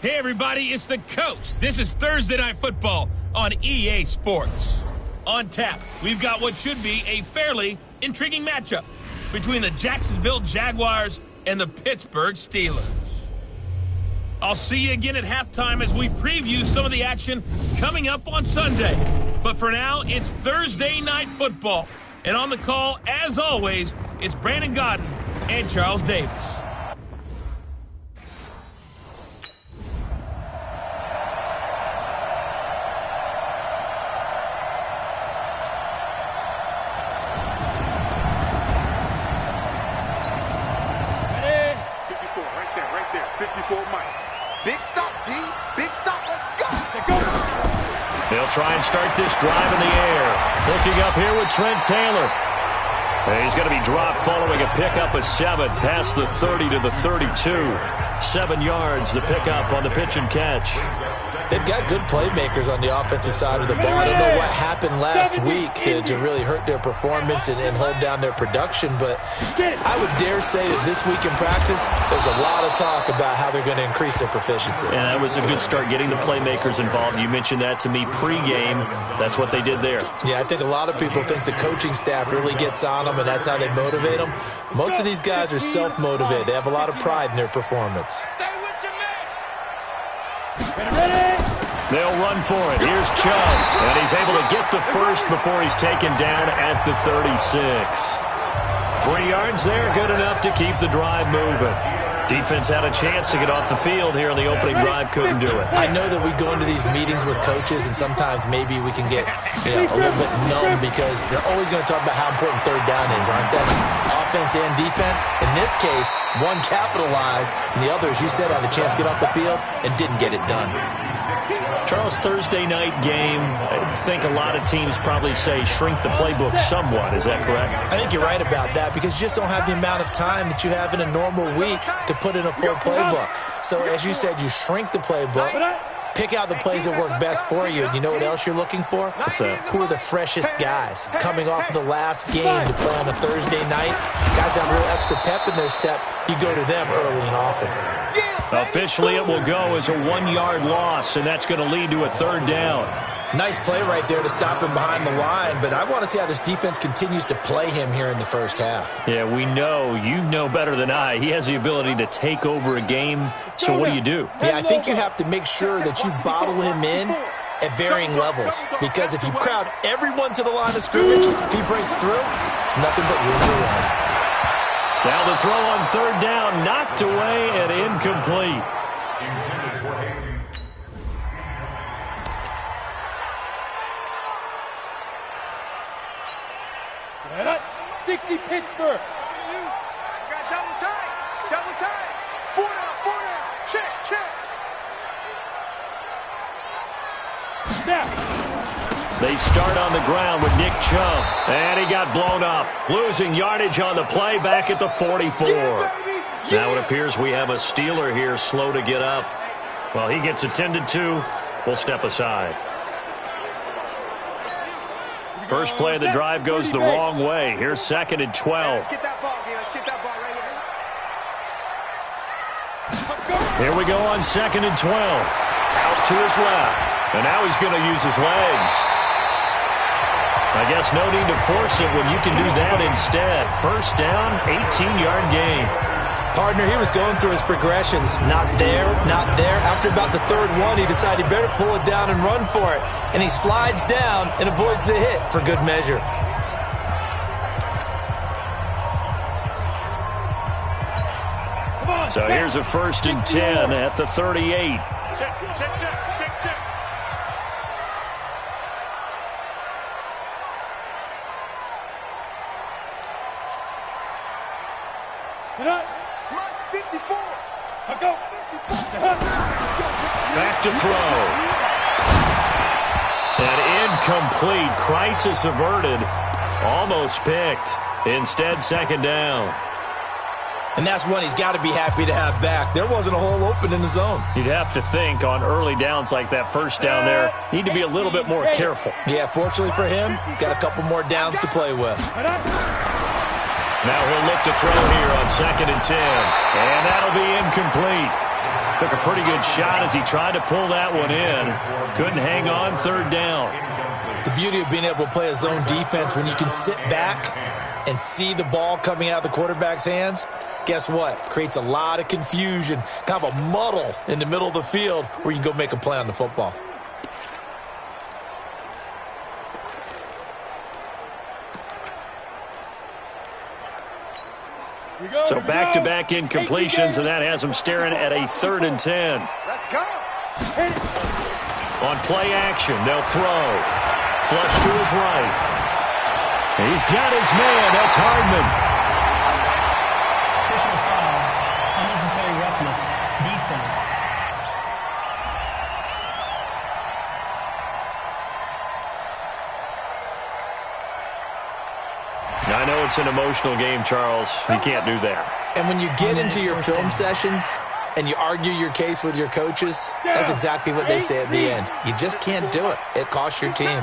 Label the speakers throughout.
Speaker 1: Hey everybody, it's the Coach. This is Thursday Night Football on EA Sports. On tap, we've got what should be a fairly intriguing matchup between the Jacksonville Jaguars and the Pittsburgh Steelers. I'll see you again at halftime as we preview some of the action coming up on Sunday. But for now, it's Thursday Night Football. And on the call, as always, it's Brandon Godden and Charles Davis.
Speaker 2: They'll try and start this drive in the air. Looking up here with Trent Taylor. And he's going to be dropped following a pickup of 7 past the 30 to the 32. 7 yards, the pickup on the pitch and catch.
Speaker 3: They've got good playmakers on the offensive side of the ball. I don't know what happened last week to really hurt their performance and hold down their production, but I would dare say that this week in practice, there's a lot of talk about how they're going to increase their proficiency.
Speaker 2: And that was a good start, getting the playmakers involved. You mentioned that to me pregame. That's what they did there.
Speaker 3: Yeah, I think a lot of people think the coaching staff really gets on them, and that's how they motivate them. Most of these guys are self-motivated. They have a lot of pride in their performance.
Speaker 2: They'll run for it. Here's Chubb, and he's able to get the first before he's taken down at the 36. 3 yards there, good enough to keep the drive moving. Defense had a chance to get off the field here on the opening drive, couldn't do it.
Speaker 3: I know that we go into these meetings with coaches, and sometimes maybe we can get a little bit numb because they're always going to talk about how important third down is, aren't they? Offense and defense. In this case, one capitalized, and the other, as you said, had a chance to get off the field and didn't get it done.
Speaker 2: Charles, Thursday night game, I think a lot of teams probably say shrink the playbook somewhat. Is that correct?
Speaker 3: I think you're right about that because you just don't have the amount of time that you have in a normal week to put in a full playbook. So, as you said, you shrink the playbook, pick out the plays that work best for you. And you know what else you're looking for?
Speaker 2: What's that?
Speaker 3: Who are the freshest guys coming off of the last game to play on a Thursday night? Guys have a little extra pep in their step. You go to them early and often.
Speaker 2: Officially, it will go as a 1-yard loss, and that's going to lead to a third down.
Speaker 3: Nice play right there to stop him behind the line, but I want to see how this defense continues to play him here in the first half.
Speaker 2: Yeah, we know. You know better than I. He has the ability to take over a game, so what do you do?
Speaker 3: Yeah, I think you have to make sure that you bottle him in at varying levels, because if you crowd everyone to the line of scrimmage, if he breaks through, it's nothing but room to run.
Speaker 2: Now the throw on third down, knocked away and incomplete.
Speaker 4: 60 Pittsburgh.
Speaker 5: Double tight. 4 down. Check.
Speaker 4: Snap.
Speaker 2: They start on the ground with Nick Chubb, and he got blown up, losing yardage on the play back at the 44. Now it appears we have a Steeler here slow to get up. Well, he gets attended to. We'll step aside. First play of the drive goes the wrong way. Here's 2nd and 12.
Speaker 5: Let's get that ball right here.
Speaker 2: Here we go on 2nd and 12. Out to his left. And now he's going to use his legs. I guess no need to force it when you can do that instead. First down, 18-yard gain.
Speaker 3: Partner, he was going through his progressions. Not there. After about the third one, he decided he better pull it down and run for it. And he slides down and avoids the hit for good measure.
Speaker 2: So here's a 1st and 10 at the 38.
Speaker 5: Check. Mark 54.
Speaker 2: Back to throw. And incomplete. Crisis averted. Almost picked. Instead, 2nd down.
Speaker 3: And that's one he's got to be happy to have back. There wasn't a hole open in the zone.
Speaker 2: You'd have to think on early downs like that first down there, need to be a little bit more careful.
Speaker 3: Yeah, fortunately for him, got a couple more downs to play with.
Speaker 2: Now he'll look to throw here on 2nd and 10. And that'll be incomplete. Took a pretty good shot as he tried to pull that one in. Couldn't hang on third down.
Speaker 3: The beauty of being able to play a zone defense when you can sit back and see the ball coming out of the quarterback's hands, guess what? Creates a lot of confusion, kind of a muddle in the middle of the field where you can go make a play on the football.
Speaker 2: So back-to-back incompletions, and that has him staring at a 3rd and 10.
Speaker 5: Let's go.
Speaker 2: On play action, they'll throw. Flush to his right. He's got his man. That's Hardman.
Speaker 6: Personal foul. Unnecessary roughness. Defense.
Speaker 2: I know it's an emotional game, Charles. You can't do that.
Speaker 3: And when you get into your film sessions and you argue your case with your coaches, that's exactly what they say at the end. You just can't do it. It costs your team.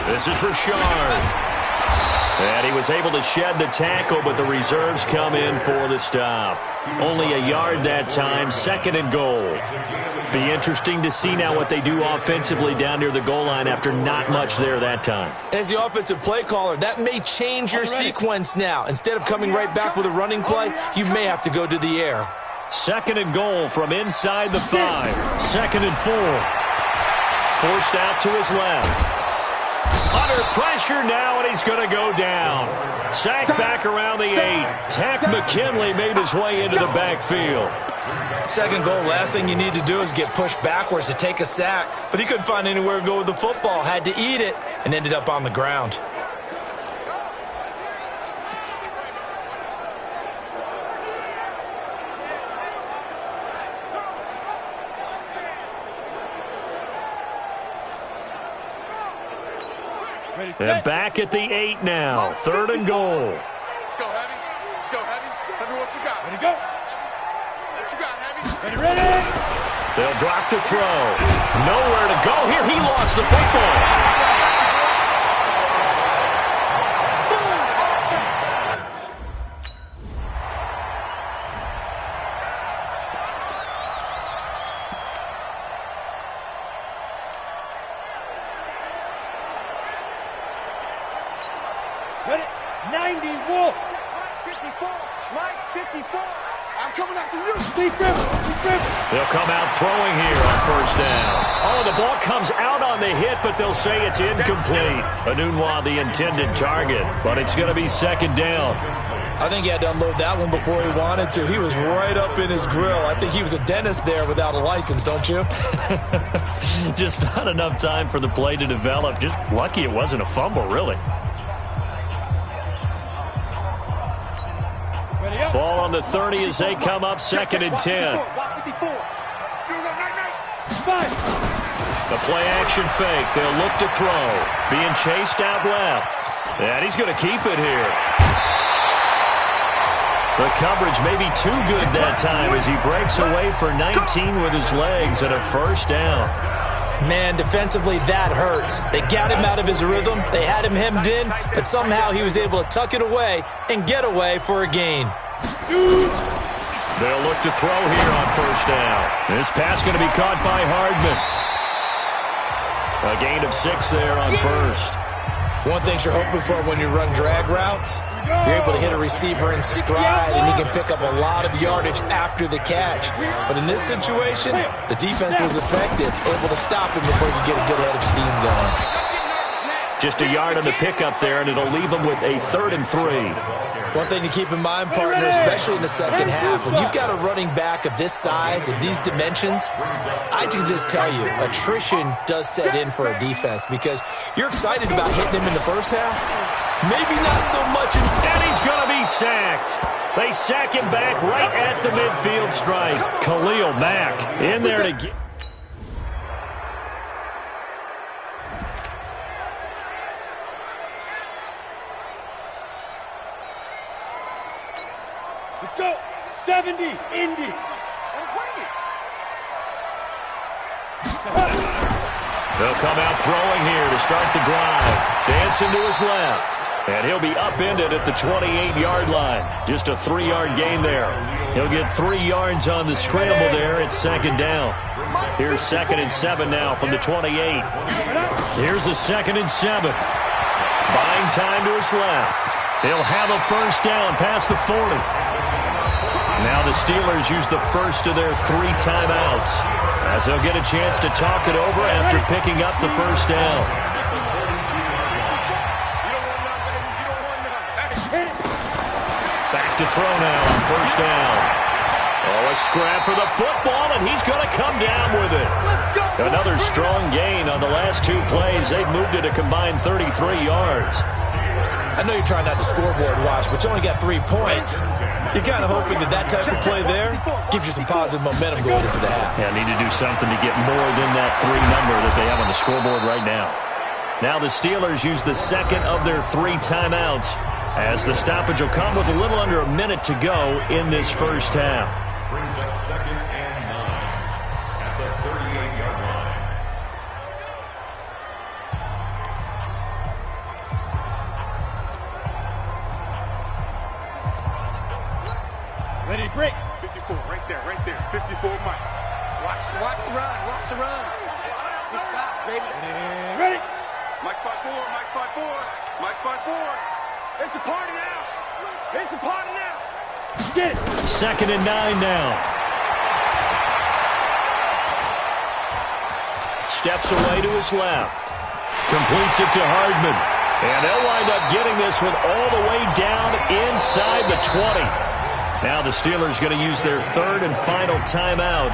Speaker 2: This is Richard. And he was able to shed the tackle, but the reserves come in for the stop. Only a yard that time, 2nd and goal. Be interesting to see now what they do offensively down near the goal line after not much there that time.
Speaker 3: As the offensive play caller, that may change your sequence now. Instead of coming right back with a running play, you may have to go to the air.
Speaker 2: 2nd and goal from inside the 5. 2nd and 4. Forced out to his left. Under pressure now, and he's going to go down. Sacked back around the 8. Tack McKinley made his way into the backfield.
Speaker 3: 2nd goal, last thing you need to do is get pushed backwards to take a sack. But he couldn't find anywhere to go with the football. Had to eat it and ended up on the ground.
Speaker 2: And back at the 8 now. 3rd and goal.
Speaker 5: Let's go, Heavy. Let's go, Heavy. Heavy, what you got?
Speaker 4: Ready, go.
Speaker 5: What you got, Heavy?
Speaker 4: Ready.
Speaker 2: They'll drop to throw. Nowhere to go here. He lost the football.
Speaker 4: Ready. 90 Wolf.
Speaker 5: 54. Mike, 54. I'm coming after you.
Speaker 2: They'll come out throwing here on 1st down. Oh, the ball comes out on the hit, but they'll say it's incomplete. Anunwa, the intended target, but it's going to be 2nd down.
Speaker 3: I think he had to unload that one before he wanted to. He was right up in his grill. I think he was a dentist there without a license, don't you?
Speaker 2: Just not enough time for the play to develop. Just lucky it wasn't a fumble, really. Ball on the 30 as they come up 2nd and 10. The play action fake. They'll look to throw. Being chased out left. And he's going to keep it here. The coverage may be too good that time as he breaks away for 19 with his legs and a 1st down.
Speaker 3: Man, defensively, that hurts. They got him out of his rhythm. They had him hemmed in, but somehow he was able to tuck it away and get away for a gain.
Speaker 2: They'll look to throw here on 1st down. This pass going to be caught by Hardman. A gain of 6 there on 1st.
Speaker 3: One thing you're hoping for when you run drag routes, you're able to hit a receiver in stride, and he can pick up a lot of yardage after the catch. But in this situation, the defense was effective, able to stop him before he could get a good head of steam going.
Speaker 2: Just a yard on the pickup there, and it'll leave him with a 3rd and 3.
Speaker 3: One thing to keep in mind, partner, especially in the second half, when you've got a running back of this size and these dimensions, I can just tell you, attrition does set in for a defense because you're excited about hitting him in the first half. Maybe not so much.
Speaker 2: And he's going to be sacked. They sack him back right at the midfield stripe. Khalil Mack in there to get.
Speaker 4: Let's go. 70, Indy.
Speaker 2: They'll come out throwing here to start the drive. Dancing to his left. And he'll be upended at the 28-yard line. Just a 3-yard gain there. He'll get 3 yards on the scramble there at second down. Here's 2nd and 7 now from the 28. Here's a 2nd and 7. Buying time to his left. He'll have a first down past the 40. Now the Steelers use the first of their 3 timeouts as they'll get a chance to talk it over after picking up the first down. Back to throw now on first down. Oh, a scrap for the football, and he's going to come down with it. Another strong gain on the last 2 plays. They've moved it a combined 33 yards.
Speaker 3: I know you're trying not to scoreboard watch, but you only got 3 points. You're kind of hoping that type of play there gives you some positive momentum going into the half.
Speaker 2: Yeah, need to do something to get more than that 3 number that they have on the scoreboard right now. Now the Steelers use the 2nd of their 3 timeouts, as the stoppage will come with a little under a minute to go in this first half.
Speaker 7: Brings up 2nd and 9 at the 38-yard line.
Speaker 4: Ready, break.
Speaker 5: 54, right there, 54, Mike. Watch the run. This side, baby.
Speaker 4: Ready.
Speaker 5: Mike 5-4. It's a party now.
Speaker 4: Get it.
Speaker 2: 2nd and 9 now. Steps away to his left. Completes it to Hardman. And they'll wind up getting this one all the way down inside the 20. Now the Steelers going to use their 3rd and final timeout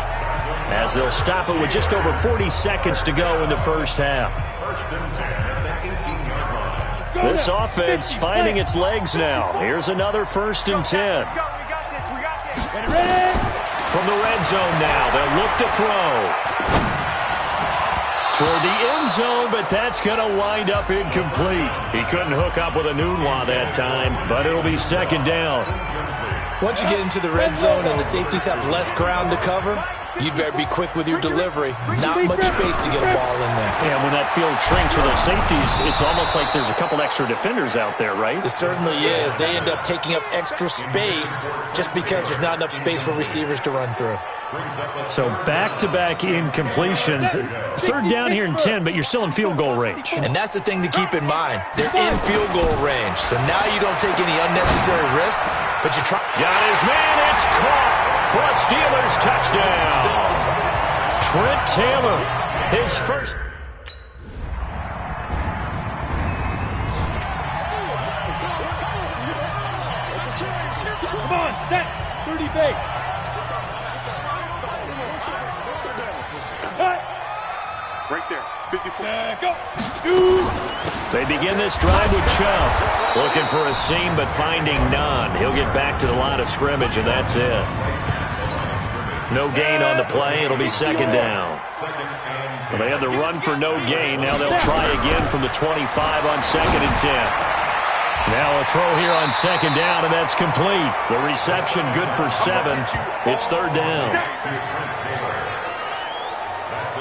Speaker 2: as they'll stop it with just over 40 seconds to go in the first half.
Speaker 7: 1st and 10 at the 18-yard line.
Speaker 2: This offense finding its legs now. Here's another 1st and 10.
Speaker 5: We got this.
Speaker 4: Ready.
Speaker 2: From the red zone now, they'll look to throw. Toward the end zone, but that's going to wind up incomplete. He couldn't hook up with a Nunwa that time, but it'll be 2nd down.
Speaker 3: Once you get into the red zone and the safeties have less ground to cover, you'd better be quick with your delivery. Not much space to get a ball in there.
Speaker 2: Yeah, when that field shrinks for those safeties, it's almost like there's a couple extra defenders out there, right?
Speaker 3: It certainly is. They end up taking up extra space just because there's not enough space for receivers to run through.
Speaker 2: So back-to-back incompletions. 3rd down here and 10, but you're still in field goal range.
Speaker 3: And that's the thing to keep in mind. They're in field goal range. So now you don't take any unnecessary risks, but you try.
Speaker 2: Got his man. It's caught for a Steelers touchdown. Trent Taylor, his first.
Speaker 4: Come on, set. 30 base.
Speaker 5: Right there, 54.
Speaker 4: Go. Shoot.
Speaker 2: They begin this drive with Chubb. Looking for a seam, but finding none. He'll get back to the line of scrimmage, and that's it. No gain on the play. It'll be 2nd down. Well, they had the run for no gain. Now they'll try again from the 25 on 2nd and 10. Now a throw here on 2nd down, and that's complete. The reception good for 7. It's 3rd down.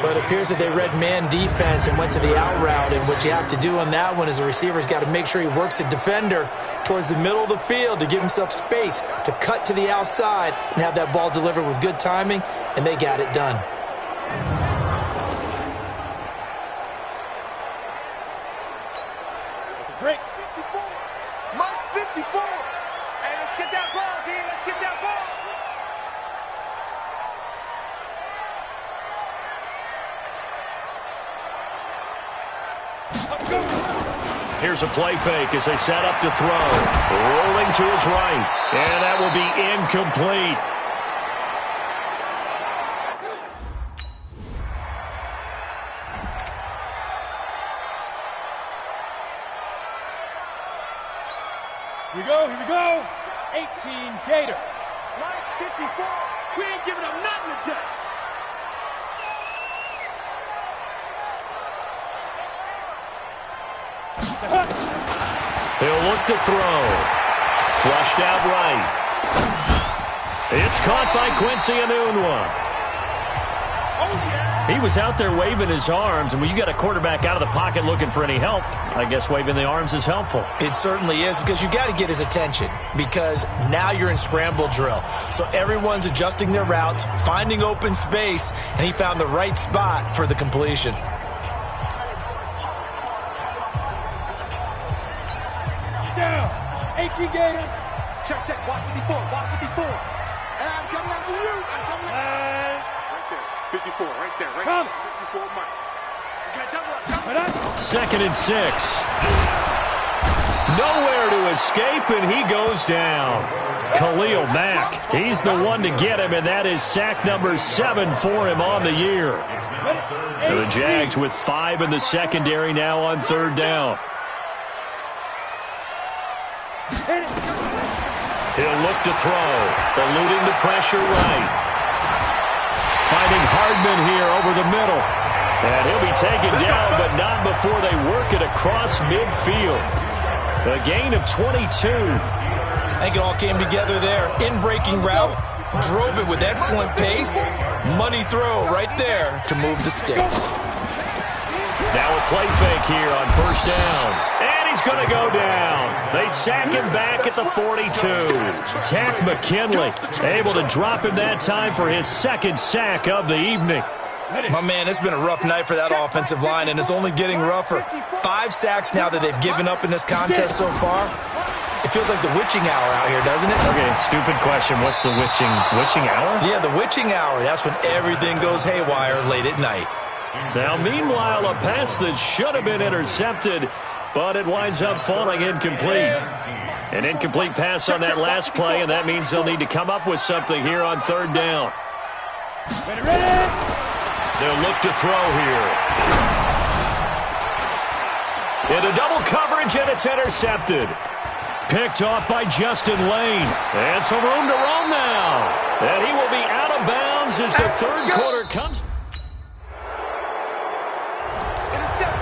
Speaker 3: But it appears that they read man defense and went to the out route, and what you have to do on that one is the receiver's got to make sure he works the defender towards the middle of the field to give himself space to cut to the outside and have that ball delivered with good timing, and they got it done.
Speaker 4: Break.
Speaker 5: 54. Mike 54. Hey, let's get that ball, D. Let's get that ball.
Speaker 2: Here's a play fake as they set up to throw. Rolling to his right. And that will be incomplete.
Speaker 4: Here we go. 18 Gator.
Speaker 5: Mike 54. We ain't giving up nothing today.
Speaker 2: He'll look to throw. Flushed out right. It's caught by Quincy Enunwa.
Speaker 5: Oh, yeah.
Speaker 2: He was out there waving his arms, and when you got a quarterback out of the pocket looking for any help, I guess waving the arms is helpful.
Speaker 3: It certainly is, because you got to get his attention, because now you're in scramble drill. So everyone's adjusting their routes, finding open space, and he found the right spot for the completion.
Speaker 4: Down. 18 Gator.
Speaker 5: Check. Watch 54. And I'm coming after you. I'm coming after you. Right there. 54, right there.
Speaker 4: Come.
Speaker 5: 54, Mike. You got double up. Come.
Speaker 2: 2nd and 6. Nowhere to escape, and he goes down. Khalil Mack, he's the one to get him, and that is sack number 7 for him on the year. And the Jags with 5 in the secondary now on 3rd down. He'll look to throw, eluding the pressure right. Finding Hardman here over the middle. And he'll be taken down, but not before they work it across midfield. A gain of 22.
Speaker 3: I think it all came together there. In-breaking route, drove it with excellent pace. Money throw right there to move the sticks.
Speaker 2: Now a play fake here on 1st down. And he's going to go down. They sack him back at the 42. Takk McKinley able to drop him that time for his 2nd sack of the evening.
Speaker 3: My man, it's been a rough night for that offensive line, and it's only getting rougher. 5 sacks now that they've given up in this contest so far. It feels like the witching hour out here, doesn't it?
Speaker 2: Okay, stupid question. What's the witching hour?
Speaker 3: Yeah, the witching hour. That's when everything goes haywire late at night.
Speaker 2: Now, meanwhile, a pass that should have been intercepted, but it winds up falling incomplete. An incomplete pass on that last play, and that means they'll need to come up with something here on 3rd down.
Speaker 4: Ready.
Speaker 2: They'll look to throw here. Into double coverage, and it's intercepted. Picked off by Justin Lane. And some room to roam now. And he will be out of bounds as the 3rd quarter comes.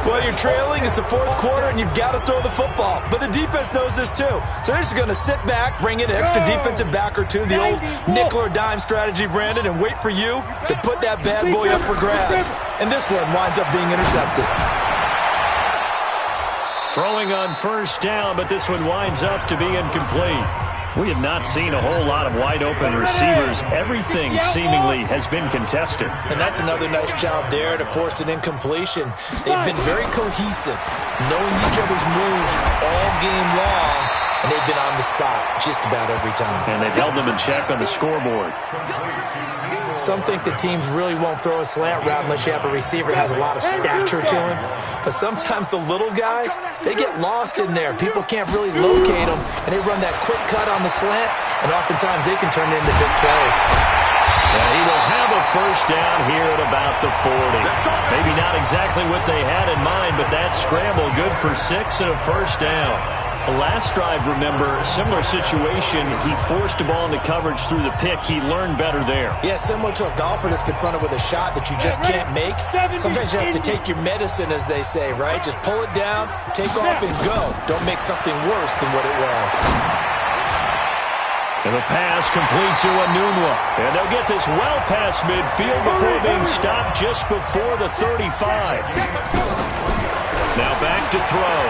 Speaker 3: Well, you're trailing. It's the 4th quarter, and you've got to throw the football. But the defense knows this, too. So they're just going to sit back, bring in an extra defensive back or two, the old nickel or dime strategy, Brandon, and wait for you to put that bad boy up for grabs. And this one winds up being intercepted.
Speaker 2: Throwing on 1st down, but this one winds up to be incomplete. We have not seen a whole lot of wide-open receivers. Everything seemingly has been contested.
Speaker 3: And that's another nice job there to force an incompletion. They've been very cohesive, knowing each other's moves all game long, and they've been on the spot just about every time.
Speaker 2: And they've held them in check on the scoreboard.
Speaker 3: Some think that teams really won't throw a slant route unless you have a receiver that has a lot of stature to him. But sometimes the little guys, they get lost in there. People can't really locate them, and they run that quick cut on the slant, and oftentimes they can turn it into big plays.
Speaker 2: And he will have a 1st down here at about the 40. Maybe not exactly what they had in mind, but that scramble good for 6 and a 1st down. The last drive, remember, similar situation. He forced a ball into coverage through the pick. He learned better there.
Speaker 3: Yeah, similar to a golfer that's confronted with a shot that you just can't make. Sometimes you have to take your medicine, as they say, right? Just pull it down, take off, and go. Don't make something worse than what it was.
Speaker 2: And the pass complete to Enunwa. And they'll get this well past midfield before being stopped just before the 35. Now back to throw.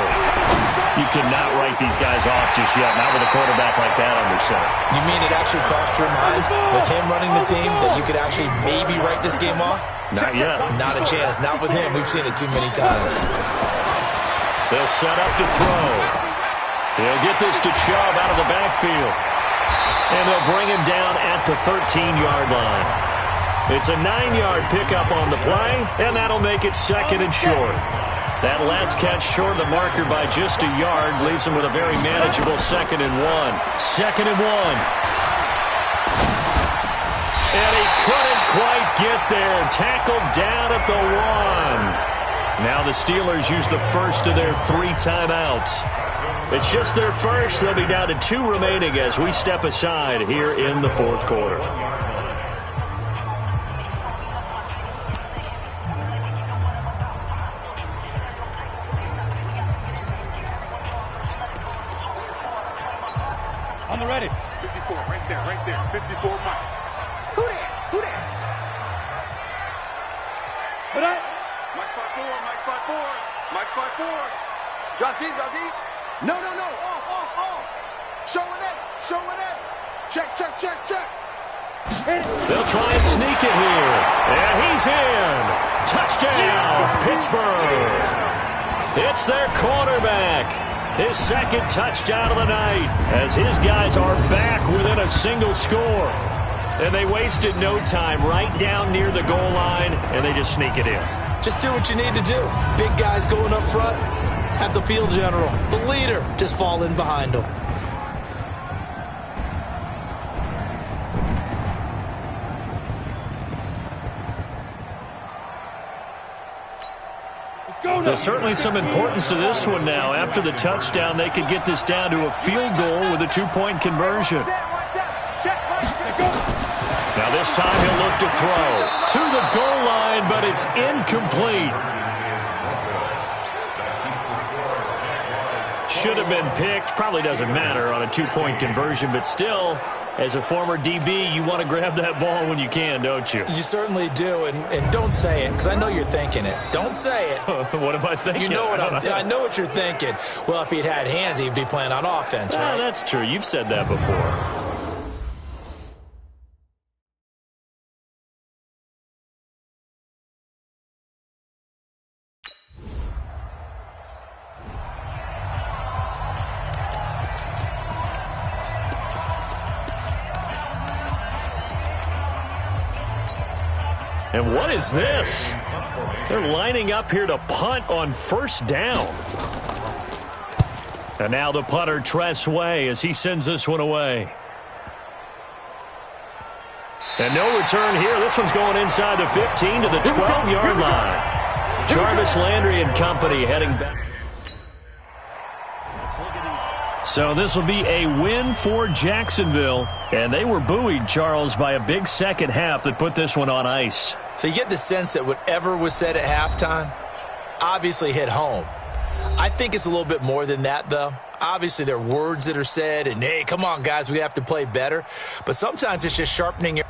Speaker 2: You cannot write these guys off just yet, not with a quarterback like that under center.
Speaker 3: You mean it actually crossed your mind with him running the team that you could actually maybe write this game off?
Speaker 2: Not yet.
Speaker 3: Not a chance. Not with him. We've seen it too many times.
Speaker 2: They'll set up to throw. He'll get this to Chubb out of the backfield. And they'll bring him down at the 13-yard line. It's a 9-yard pickup on the play, and that'll make it 2nd and short. That last catch short of the marker by just a yard leaves him with a very manageable 2nd and 1. 2nd and 1. And he couldn't quite get there. Tackled down at the 1. Now the Steelers use the first of their 3 timeouts. It's just their first. They'll be down to 2 remaining as we step aside here in the 4th quarter.
Speaker 4: On the ready.
Speaker 5: 54, right there. 54, Mike. Who that? Mike 5-4, Mike 5-4, Mike 5-4. Drop deep, drop deep. No. Off. Showing it. Check.
Speaker 2: They'll try and sneak it here. And he's in. Touchdown, Pittsburgh. It's their quarterback. His second touchdown of the night as his guys are back within a single score. And they wasted no time right down near the goal line, and they just sneak it in.
Speaker 3: Just do what you need to do. Big guys going up front. Have the field general, the leader, just fall in behind them.
Speaker 2: There's certainly some importance to this one now. After the touchdown, they could get this down to a field goal with a two-point conversion. Now this time he'll look to throw to the goal line, but it's incomplete. Should have been picked. Probably doesn't matter on a two-point conversion, but still, as a former DB, you want to grab that ball when you can, don't you?
Speaker 3: You certainly do, and don't say it, because I know you're thinking it. Don't say it.
Speaker 2: What am I thinking?
Speaker 3: You know what I know what you're thinking. Well, if he'd had hands, he'd be playing on offense, right?
Speaker 2: That's true. You've said that before. And what is this? They're lining up here to punt on first down. And now the punter, Tress Way, as he sends this one away. And no return here. This one's going inside the 15 to the 12-yard line. Jarvis Landry and company heading back. So this will be a win for Jacksonville. And they were buoyed, Charles, by a big second half that put this one on ice.
Speaker 3: So you get the sense that whatever was said at halftime obviously hit home. I think it's a little bit more than that, though. Obviously, there are words that are said, and, hey, come on, guys, we have to play better. But sometimes it's just sharpening your